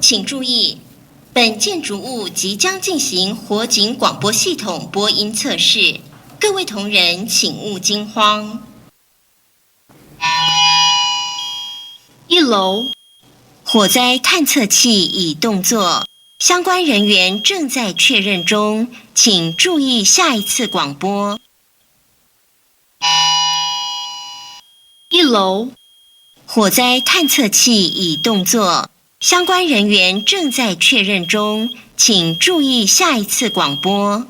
请注意，本建筑物即将进行火警广播系统播音测试，各位同仁请勿惊慌。1楼，火灾探测器已动作，相关人员正在确认中，请注意下一次广播。1楼，火灾探测器已动作，相关人员正在确认中，请注意下一次广播。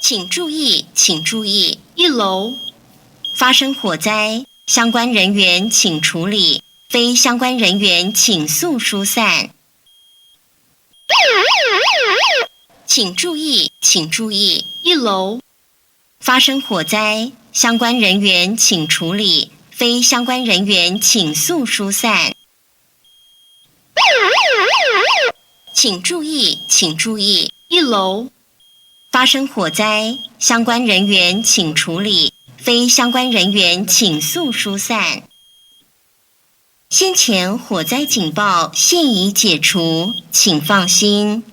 请注意，请注意，1楼发生火灾，相关人员请处理，非相关人员请速疏散。请注意，请注意，1楼发生火灾，相关人员请处理，非相关人员请速疏散。请注意，请注意，1楼发生火灾，相关人员请处理，非相关人员请速疏散。先前火灾警报现已解除，请放心。